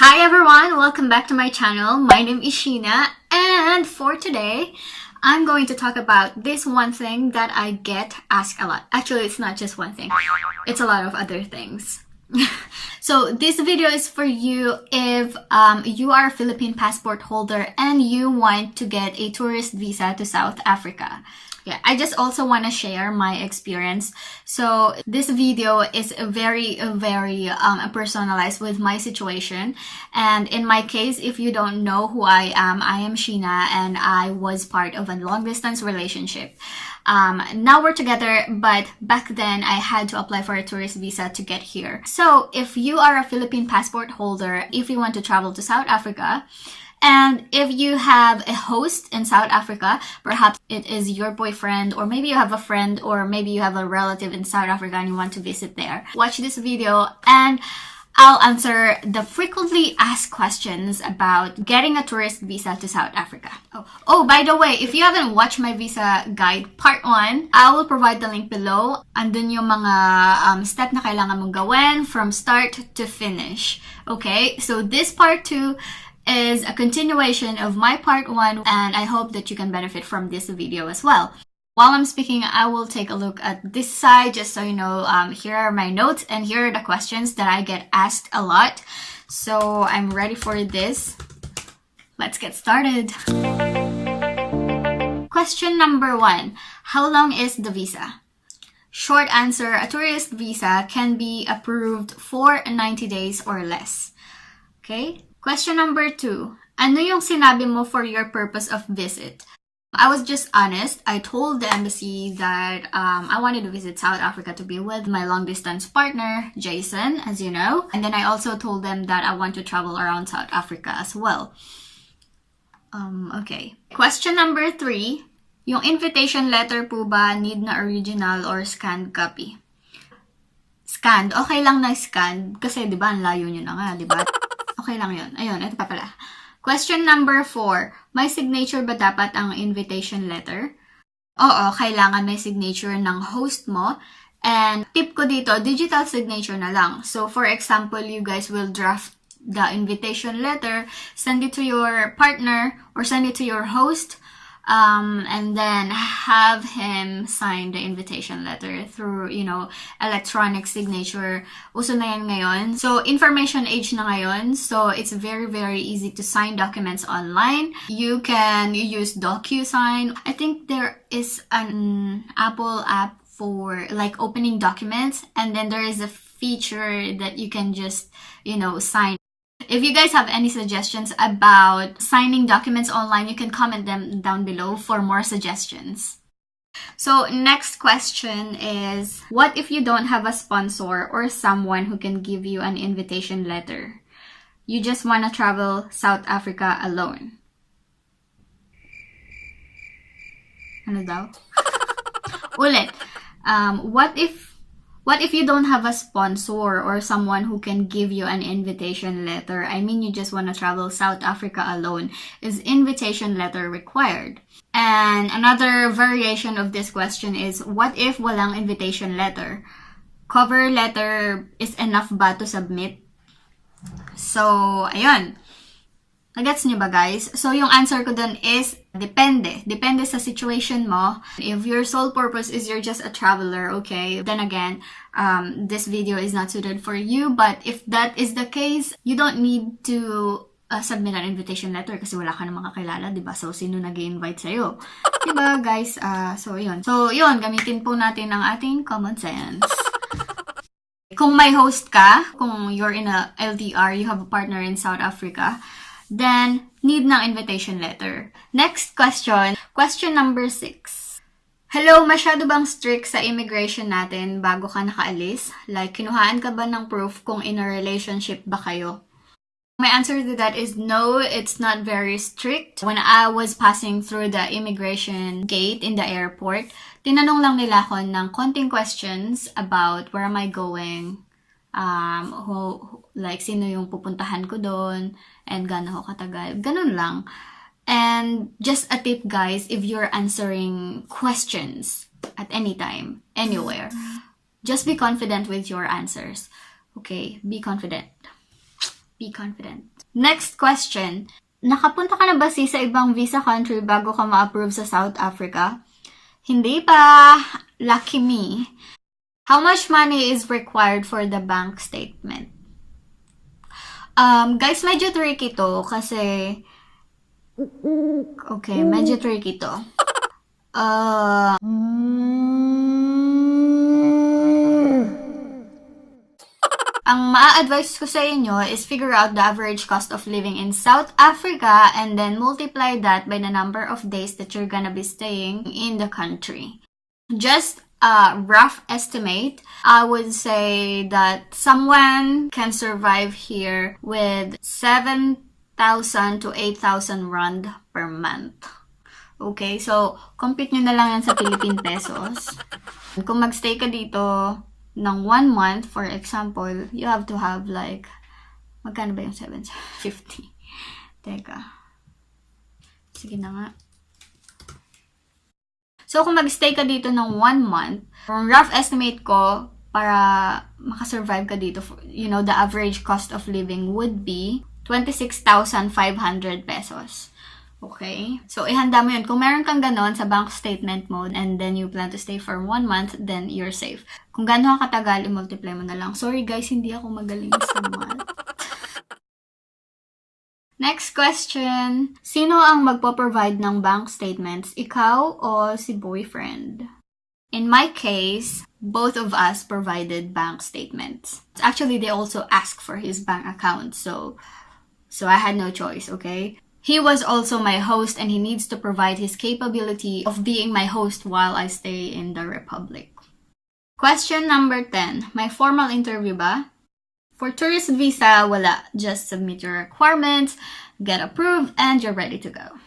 Hi everyone, welcome back to my channel. My name is Sheena, and for today, I'm going to talk about this one thing that I get asked a lot. Actually, it's not just one thing. It's a lot of other things. So this video is for you if you are a Philippine passport holder and you want to get a tourist visa to South Africa. Yeah, I just also want to share my experience. So this video is very personalized with my situation. And in my case, if you don't know who I am Sheena, and I was part of a long distance relationship. Now we're together, but back then I had to apply for a tourist visa to get here. So if you are a Philippine passport holder, if you want to travel to South Africa, and if you have a host in South Africa, perhaps it is your boyfriend, or maybe you have a friend, or maybe you have a relative in South Africa and you want to visit there, watch this video and I'll answer the frequently asked questions about getting a tourist visa to South Africa. Oh, by the way, if you haven't watched my visa guide part 1, I will provide the link below. Andun yung mga step na kailangan mong gawin from start to finish. Okay, so this part 2 is a continuation of my part 1, and I hope that you can benefit from this video as well. While I'm speaking, I will take a look at this side just so you know, here are my notes and here are the questions that I get asked a lot. So I'm ready for this. Let's get started. Question number 1. How long is the visa? Short answer, a tourist visa can be approved for 90 days or less. Okay? Question number 2. Ano yung sinabi mo for your purpose of visit? I was just honest. I told the embassy that I wanted to visit South Africa to be with my long-distance partner, Jason, as you know. And then I also told them that I want to travel around South Africa as well. Okay. Question number 3. Yung invitation letter po ba need na original or scanned copy? Scanned. Okay lang na scanned. Kasi di ba ang layo nyo na nga, di ba? Okay lang yun. Ayun, ito pa pala. Question number 4. May signature ba dapat ang invitation letter? Oo, kailangan may signature ng host mo. And tip ko dito, digital signature na lang. So for example, you guys will draft the invitation letter, send it to your partner or send it to your host, and then have him sign the invitation letter through, electronic signature. Uso na yan ngayon. So, information age na ngayon. So, it's very easy to sign documents online. You can use DocuSign. I think there is an Apple app for like opening documents, and then there is a feature that you can just, sign. If you guys have any suggestions about signing documents online, you can comment them down below for more suggestions. So next question is, what if you don't have a sponsor or someone who can give you an invitation letter? You just want to travel South Africa alone. Ano daw? Ulit. What if you don't have a sponsor or someone who can give you an invitation letter? I mean, you just want to travel South Africa alone. Is invitation letter required? And another variation of this question is, what if walang invitation letter? Cover letter is enough ba to submit? So, ayun. Nagets niyo ba guys? So yung answer ko dun is depende. Depende sa situation mo. If your sole purpose is you're just a traveler, okay, then again, this video is not suited for you. But if that is the case, you don't need to submit an invitation letter kasi wala ka namang kakilala, diba? So sino nag-invite sa'yo? Diba guys? So yun, gamitin po natin ang ating common sense. Kung may host ka, kung you're in a LDR, you have a partner in South Africa, then need ng invitation letter. Next question. Question number 6. Hello, masyado bang strict sa immigration natin bago ka nakaalis? Like, kinuhaan ka ba ng proof kung in a relationship ba kayo? My answer to that is no, it's not very strict. When I was passing through the immigration gate in the airport, tinanong lang nila ako ng konting questions about where am I going, sino yung pupuntahan ko doon, and gaano ako katagal. Ganun lang. And just a tip guys, if you're answering questions at any time, anywhere, just be confident with your answers. Okay, be confident. Be confident. Next question. Nakapunta ka na ba sa ibang visa country bago ka ma-approve sa South Africa? Hindi pa. Lucky me. How much money is required for the bank statement? Guys, medyo tricky to kasi... Okay, medyo tricky to. Ang ma-advise ko sa inyo is figure out the average cost of living in South Africa and then multiply that by the number of days that you're gonna be staying in the country. Just a rough estimate, I would say that someone can survive here with 7,000 to 8,000 rand per month. Okay, so compute nyo na lang yan sa Philippine pesos. Kung magstay ka dito ng 1 month, for example, you have to have like, magkano ba yung 750? Teka. Sige na nga. So, kung mag-stay ka dito ng 1 month, from rough estimate ko, para makasurvive ka dito, you know, the average cost of living would be 26,500 pesos. Okay? So, ihanda mo yun. Kung meron kang ganon sa bank statement mo and then you plan to stay for 1 month, then you're safe. Kung gano'n katagal, i-multiply mo na lang. Sorry guys, hindi ako magaling sa math. Next question. Sino ang magpo-provide ng bank statements? Ikaw o si boyfriend? In my case, both of us provided bank statements. Actually, they also asked for his bank account. So I had no choice, okay? He was also my host and he needs to provide his capability of being my host while I stay in the Republic. Question number 10. May formal interview ba? For tourist visa, wala. Just submit your requirements, get approved, and you're ready to go.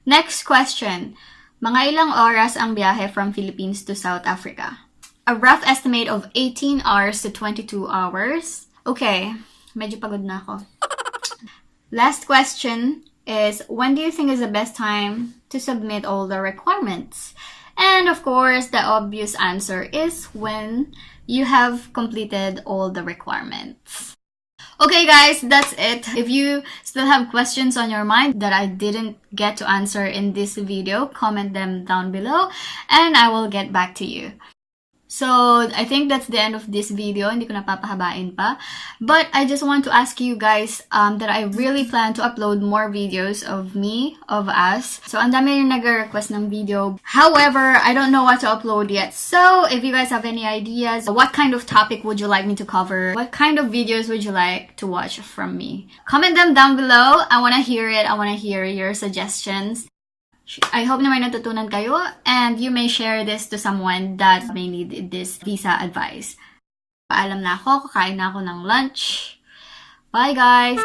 Next question. Mga ilang oras ang biyahe from Philippines to South Africa? A rough estimate of 18 hours to 22 hours. Okay, medyo pagod na ako. Last question is, when do you think is the best time to submit all the requirements? And of course, the obvious answer is when you have completed all the requirements. Okay guys, that's it. If you still have questions on your mind that I didn't get to answer in this video, comment them down below and I will get back to you. So, I think that's the end of this video. Hindi ko na papahabain pa. But I just want to ask you guys that I really plan to upload more videos of me, of us. So, ang dami yung nag-request ng video. However, I don't know what to upload yet. So, if you guys have any ideas, what kind of topic would you like me to cover? What kind of videos would you like to watch from me? Comment them down below. I want to hear it. I want to hear your suggestions. I hope na may natutunan kayo and you may share this to someone that may need this visa advice. Paalam na ako, kakain na ako ng lunch. Bye guys!